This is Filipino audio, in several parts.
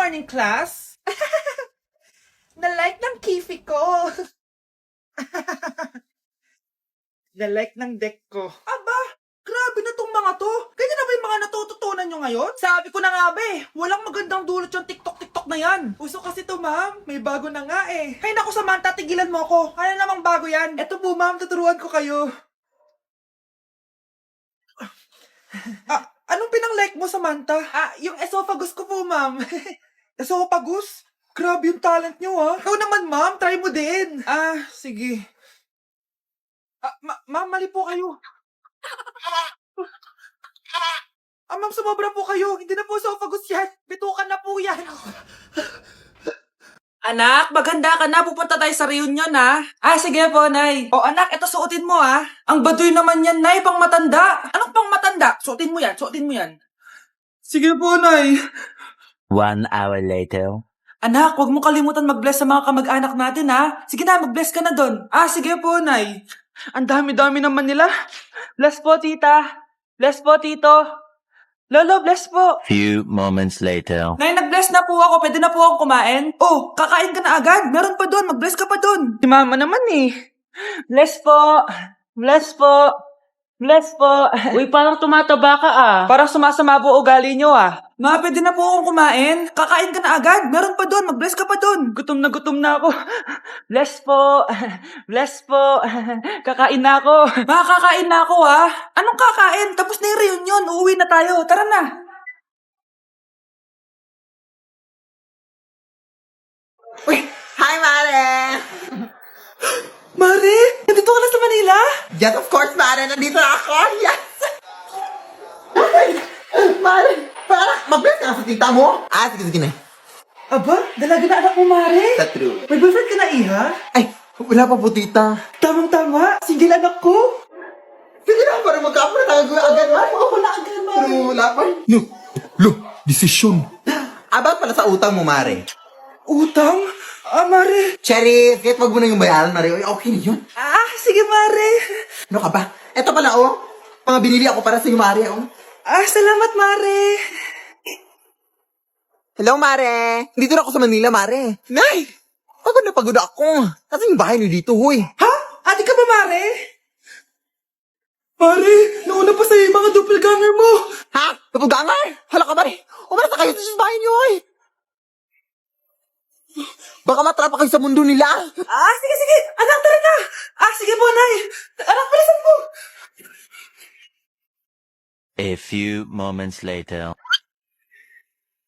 morning, class. Na-like ng kifi ko. Na-like ng deck ko. Aba, grabe na tong mga to. Ganyan na ba yung mga natututunan nyo ngayon? Sabi ko na nga ba walang magandang dulot yung TikTok na yan. Uso kasi to, ma'am. May bago na nga eh. Hay naku, Samantha, tigilan mo ako. Ano namang bago yan? Eto po, ma'am, tuturuan ko kayo. Anong pinang-like mo, Samantha? Yung esophagus ko po, ma'am. Esophagus? Grabe yung talent nyo, ha? Ikaw naman, ma'am. Try mo din. Sige. Ma'am, mali po kayo. Ma'am, sumobra po kayo. Hindi na po esophagus yan. Bitukan na po yan. Anak, maganda ka na. Pupunta tayo sa reunion, ha? Sige po, Nay. O, anak, ito suotin mo, ha? Ang baduy naman yan, Nay. Pang matanda. Anong pang matanda? Suotin mo yan. Sige po, Nay. 1 hour later. Anak, huwag mo kalimutan mag-bless sa mga kamag-anak natin, ha? Sige na, mag-bless ka na doon. Sige po, Nay. Ang dami-dami naman nila. Bless po, tita. Bless po, tito. Lolo, bless po. Few moments later. Nay, nag-bless na po ako. Pwede na po akong kumain? Oh, kakain ka na agad. Meron pa doon. Mag-bless ka pa doon. Si mama naman eh. Bless po. Bless po. Bless po. Uy, parang tumataba ka Parang sumasama po ugali nyo Ma, pwede na po akong kumain. Kakain ka na agad. Meron pa doon. Mag-bless ka pa doon. Gutom na ako. Bless po. Bless po. Kakain na ako. Ma, kakain na ako Anong kakain? Tapos na yung reunion. Uuwi na tayo. Tara na. Uy! Hi, Mare! Mare, nandito ka na sa Manila? Yes, of course, Mare! Nandito na ako! Yes! Mare! Mag-bless ka na sa tita mo? Sige na. Aba, dalaga na anak mo, Mare. That's true. May boyfriend ka na, Iha? Ay, wala pa po, tita. Tamang-tama. Single anak ko. Sige na, para magkapra tayo agad, Mare. Oo, wala agad, Mare. Pero wala pa. No, desisyon. About pala sa utang mo, Mare. Utang? Mare. Cherry, kahit wag mo na yung bayaran, Mare. Okay na yun. Sige, Mare. Ano ka ba? Eto pala, mga binili ako para sa iyo, Mare, Salamat, Mare. Hello, Mare. Dito na ako sa Manila, Mare. Nay! Pagod na pagod ako. Kasi yung bahay niyo dito, huy. Ha? Ate ka ba, Mare? Mare, nauna pa sa'yo yung mga doppelganger mo. Ha? Napugangar? Hala ka, Mare. Umalas na kayo sa bahay niyo, huy. Baka matrapa kayo sa mundo nila. Sige. Anak, tara na. Sige po, Nay. Anak, palisan po. A few moments later.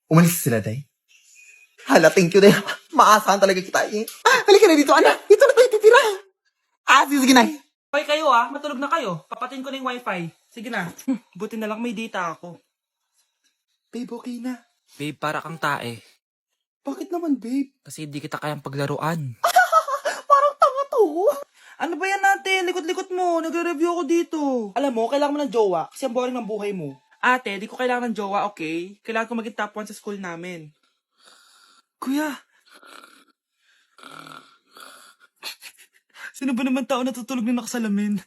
Umalis sila, Day. Hala, thank you, Day. Maasahan talaga kita, eh. Halika na dito, anak. Dito na tayo titira. Sige, Nay. Okay kayo, matulog na kayo. Papatin ko na yung wifi. Sige na. Buti na lang may data ako. Babe, okay na. Babe, para kang tae. Bakit naman, babe? Kasi hindi kita kayang paglaruan. Parang tanga to. Ano ba yan natin? Likot-likot mo. Nagre-review ako dito. Alam mo, kailangan mo ng jowa kasi ang boring ng buhay mo. Ate, di ko kailangan ng jowa, okay? Kailangan ko maging top 1 sa school namin. Kuya! Sino ba naman tao natutulog na nakasalamin?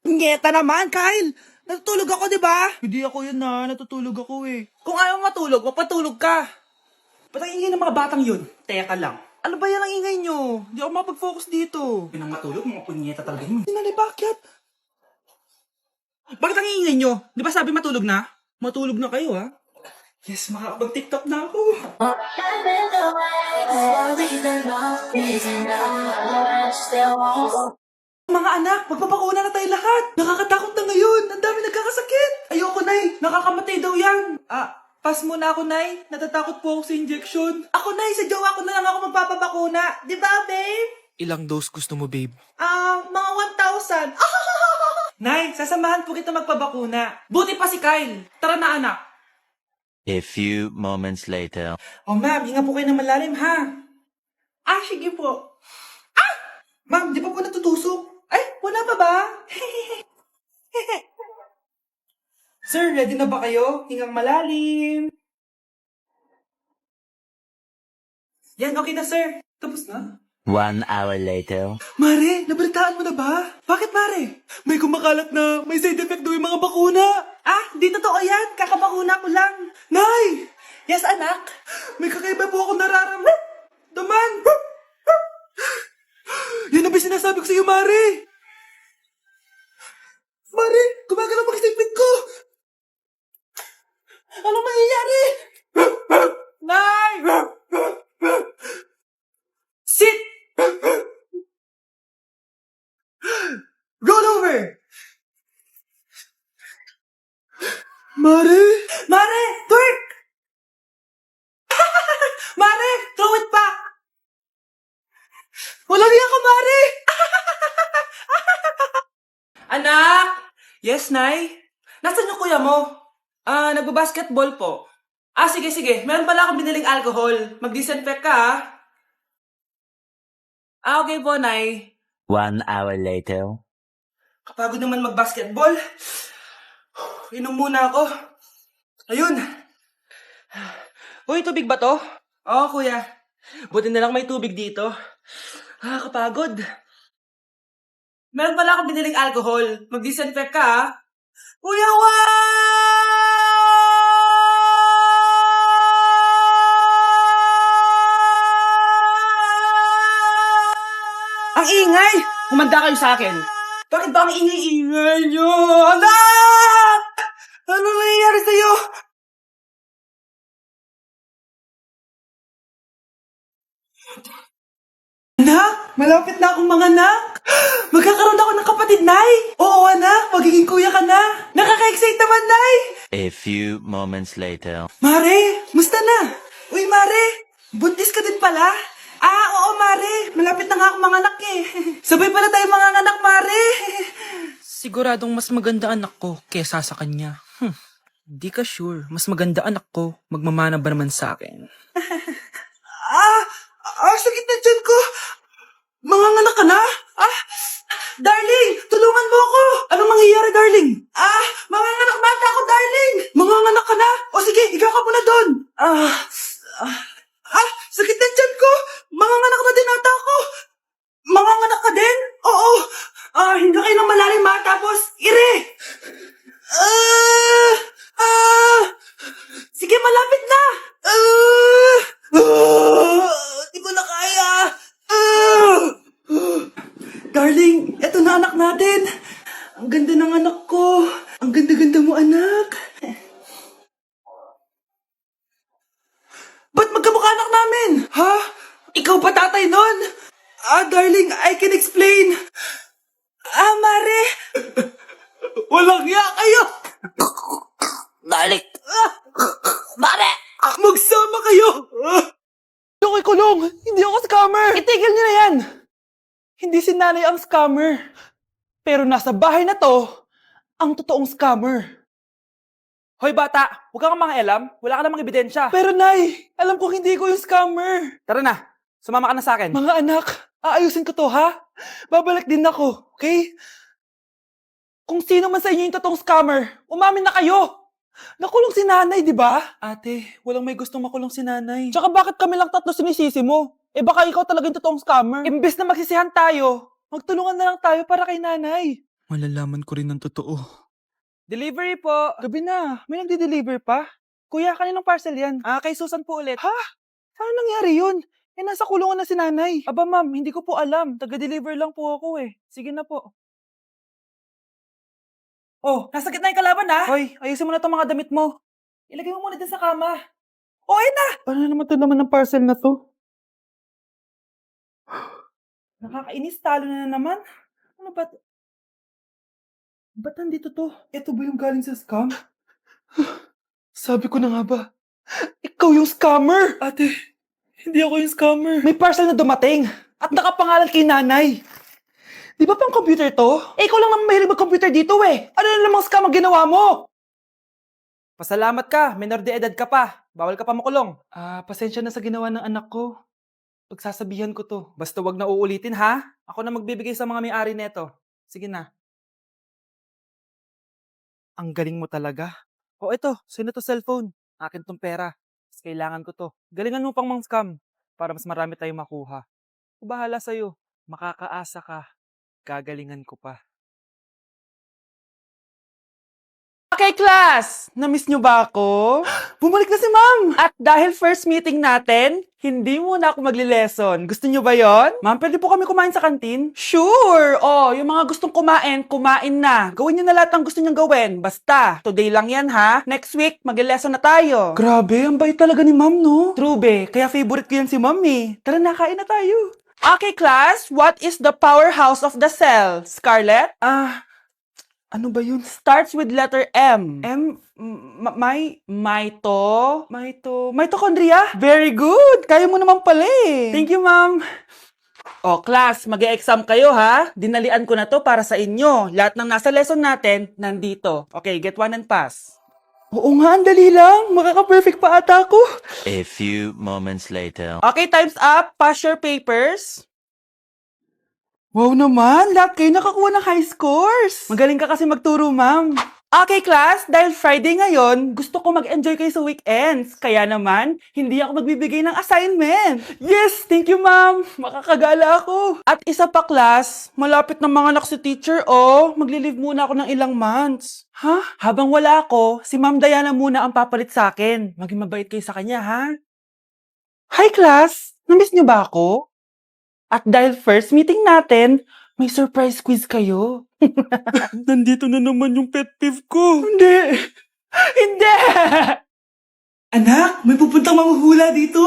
Ngeta naman, Kyle! Natutulog ako, di ba? Hindi ako yun natutulog ako eh. Kung ayaw matulog, mapatulog ka. Ba't ang ingay ng mga batang yun? Teka lang. Ano ba yan ang ingay nyo? Hindi ako makapag-focus dito. Yun ang matulog, mga punyeta talaga yun. Sinanay, bakit? Bakit ang ingay nyo? Di ba sabi matulog na? Matulog na kayo, ha? Yes, makakapag-TikTok na ako. Mga anak, magpapakuna na tayo lahat. Nakakatakot na ngayon. Ang dami nagkakasakit. Ayoko, Nay. Nakakamatay daw yan. Pass muna ako, Nay. Natatakot po ako sa injection. Ako, Nay. Sa jowa ko na lang ako magpapabakuna. Di ba, babe? Ilang dose gusto mo, babe? Mga 1,000. Nay, sasamahan po kita magpabakuna. Buti pa si Kyle. Tara na, anak. A few moments later. Ma'am, hinga po kayo ng malalim, ha? Sige po. Ma'am, di pa po natutusok? Ay, wala pa ba? Sir, ready na ba kayo? Hingang malalim. Yan, okay na, sir. Tapos na? 1 hour later. Mare, nabalitaan mo na ba? Bakit, Mare? May kumakalat na may side effect daw yung mga bakuna. Di totoo yan. kakabakuna ko lang. Nay! Yes, anak? May kakaiba po ako nararamdaman. Yan ang ba sinasabi ko sa iyo, Mare? Mare, gumagalaw ang isipin ko. Anong mangyayari? Nay! Sit! Roll over! Mare! Mare! Twerk! Mare! Throw it back! Walang iya ka, Mare! Anak! Yes, Nay? Nasaan yung kuya mo? Nagbabasketball po. Sige. Meron pala akong biniling alcohol. Mag-disinfect ka, ha? Okay po, Nay. 1 hour later. Kapagod naman mag-basketball. Inom muna ako. Ayun. Uy, tubig ba to? Oo, kuya. Buti na lang may tubig dito. Kapagod. Meron pala akong biniling alcohol. Mag-disinfect ka, ha? Kuya, Ang ingay! Humanda kayo sa akin. Bakit ba ang ingay-ingay nyo? Anak! Ano nangyayari sa'yo? Anak, malapit na akong manganak. Magkakaroon ako ng kapatid, Nay. Oo, anak, magiging kuya ka na. Nakaka-excite naman, Nay. A few moments later. Mare, musta na? Uy, Mare, buntis ka din pala? Oo, Mare. Malapit na nga akong manganak eh. Sabay pala tayo manganganak, Mare. Siguradong mas maganda anak ko kesa sa kanya. Di ka sure. Mas maganda anak ko. Magmamana ba naman sa akin? Sakit na dyan ko. Manganganak ka na? Darling, tulungan mo ako. Anong mangyayari, darling? Manganganak bata ako, darling. Manganganak ka na? O sige, ikaw ka muna doon. Sakit na dyan ko. Manganganak na din ata ako. Manganganak ka din? Oo. Hindi kayo ng malalim ha, tapos ire. Sige, malapit na. Di ko na kaya. Darling, eto na anak natin. Ang ganda ng anak ko. Ang ganda-ganda mo, anak. Ba't magkamukha anak namin? Ha? Ikaw ba tatay nun? Darling, I can explain. Mare. Walang ya kayo. Dalik! Mare. Magsama kayo. Ako'y kulong! Hindi ako scammer! Itigil niyo na yan. Hindi si nanay ang scammer. Pero nasa bahay na to, ang totoong scammer. Hoy bata, huwag kang mangialam. Wala ka namang ebidensya. Pero nay, alam ko hindi ko yung scammer. Tara na, sumama ka na sa akin. Mga anak, aayusin ko to ha? Babalik din ako, okay? Kung sino man sa inyo yung totoong scammer, umamin na kayo! Nakulong si nanay, di ba? Ate, walang may gustong makulong si nanay. Tsaka bakit kami lang tatlo sinisisi mo? Baka ikaw talaga yung totoong scammer. Imbes na magsisihan tayo, Magtulungan na lang tayo para kay nanay. Malalaman ko rin ng totoo. delivery po. Gabi na, may nagde-deliver pa? Kuya, kaninong parcel yan? Kay Susan po ulit. Ha? Saan nangyari yun? Nasa kulungan na si nanay. Aba ma'am, hindi ko po alam. Taga-deliver lang po ako eh. Sige na po. Oh, nasa gitna yung kalaban ha. Hoy, ayusin mo na itong mga damit mo. Ilagay mo muna din sa kama. Oh, ayun na. Paano naman ito naman ng parcel na to? Nakakainis, talo na naman. Ano ba? Ba't nandito to? Ito ba yung galing sa scam? Sabi ko na nga ba? Ikaw yung scammer! Ate, hindi ako yung scammer. May parcel na dumating at nakapangalan kay nanay. Di ba pang computer to? Ikaw lang naman mahilig mag-computer dito eh. Ano na namang scam ang ginawa mo? Pasalamat ka, minor de edad ka pa. Bawal ka pa makulong. Pasensya na sa ginawa ng anak ko. Pagsasabihan ko to. Basta wag na uulitin ha. Ako na magbibigay sa mga may-ari neto. Sige na. Ang galing mo talaga. Oh, ito. Sino to cellphone? Akin tong pera. Mas kailangan ko to. Galingan mo pang mang-scam para mas marami tayong makuha. Bahala sa'yo. Makakaasa ka. Gagalingan ko pa. Okay, class! Namiss nyo ba ako? Bumalik na si ma'am! At dahil first meeting natin, hindi muna ako magli-lesson. Gusto nyo ba yon? Ma'am, pwede po kami kumain sa kantin? Sure! Oh, yung mga gustong kumain, kumain na. Gawin nyo na lahat ng gusto nyo gawin. Basta, today lang yan ha. Next week, magli-lesson na tayo. Grabe, ang bait talaga ni ma'am, no? True, be. Kaya favorite ko yan si ma'am eh. Tara na, kain na tayo. Okay, class. What is the powerhouse of the cell? Scarlett? Ano ba yun? Starts with letter M. Mitochondria? Very good! Kaya mo naman pala eh. Thank you, ma'am. O, class, mag-e-exam kayo ha. Dinalian ko na to para sa inyo. Lahat ng nasa lesson natin, nandito. Okay, get one and pass. Oo nga, ang dali lang. Makaka-perfect pa ata ako. A few moments later. Okay, time's up. Pass your papers. Wow naman, lahat kayo nakakuha ng high scores. Magaling ka kasi magturo, ma'am. Okay, class, dahil Friday ngayon, gusto ko mag-enjoy kayo sa weekends. Kaya naman, hindi ako magbibigay ng assignment. Yes, thank you, ma'am. Makakagala ako. At isa pa, class, malapit na mga anak si teacher, oh. Magli-leave muna ako ng ilang months. Ha? Habang wala ako, si Ma'am Diana muna ang papalit sa akin. Maging mabait kayo sa kanya, ha? Hi, class. Namiss niyo ba ako? At dahil first meeting natin, may surprise quiz kayo. Nandito na naman yung pet peeve ko. Hindi! Hindi! Anak, may pupuntang manghuhula dito.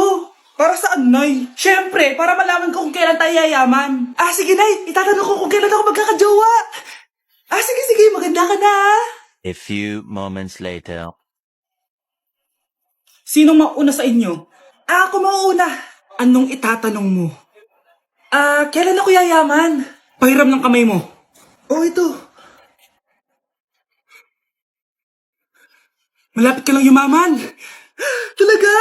Para saan, Nay? Siyempre, para malaman ko kung kailan tayo yayaman. Sige, Nay. Itatanong ko kung kailan ako magkakajowa. Sige. Maganda ka na. A few moments later. Sinong mauna sa inyo? Ako mauna. Anong itatanong mo? Kailan ako yayaman? Pahiram ng kamay mo. Ito. Malapit ka lang yumaman. Talaga?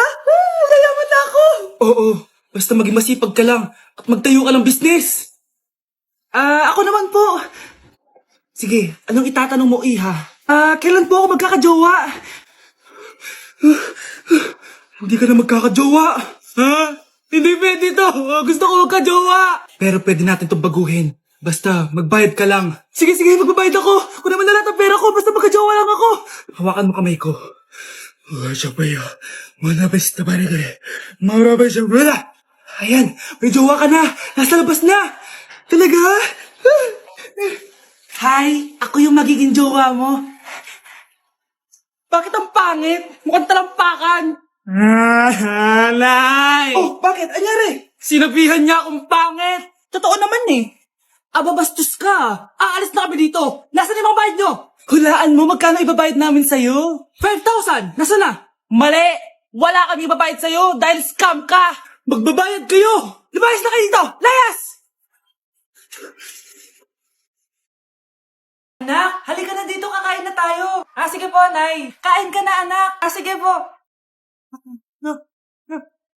Yayaman na ako. Oo, basta maging masipag ka lang at magtayo ka ng business. Ako naman po. Sige, anong itatanong mo, Iha? Kailan po ako magkakajowa? Hindi ka na magkakajowa. Ha? Hindi pwede to. Gusto ko magkajowa. Pero pwede natin itong baguhin. Basta, magbayad ka lang. Sige, magbabayad ako. Kung naman na lahat ang pera ko, basta magkajowa lang ako. Hawakan mo kamay ko. Ayan, may jowa ka na. Nasa labas na. Talaga? Hi, ako yung magiging jowa mo. Bakit ang pangit? Mukhang talampakan. Nay! Oh, bakit? Anyari? Sinabihan niya akong pangit. Totoo naman eh. Bastos ka. Aalis na kami dito. Nasaan yung mga bayad nyo? Hulaan mo magkano ibabayad namin sa'yo? 5,000! Nasaan na? Mali! Wala kami ibabayad sa'yo dahil scam ka! Magbabayad kayo! Lumayas na kayo dito! Layas! Anak, halika na dito, kakain na tayo. Sige po, Nay. Kain ka na, anak. Sige po.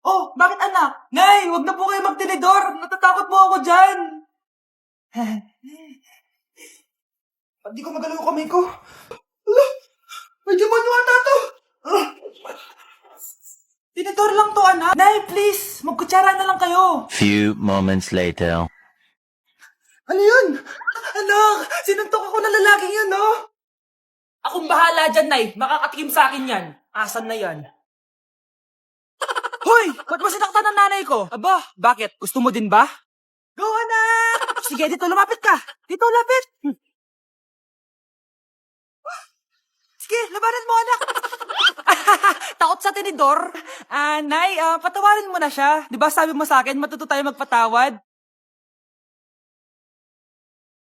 Oh, bakit anak? Nay, wag na po kayo magtinidor. Natatakot po ako dyan. Hindi ko magalaw yung kamay ko. Ala, may demonyo ata to. Tinidor lang to, anak. Nay, please, magkutsara na lang kayo. Few moments later. Ano yun? Anak, sinuntok ako ng lalaking yun, no? Akong bahala dyan, Nay. Makakatikim sa akin yan. Asan na yan? Hoy! Ba't mo sinaktan ng nanay ko? Aba, bakit? Gusto mo din ba? Go, anak! Sige, dito, lumapit ka. Dito, lapit. Sige, labanan mo, anak. Takot sa tinidor? Nay, patawarin mo na siya. Di ba sabi mo sa akin, matuto tayo magpatawad?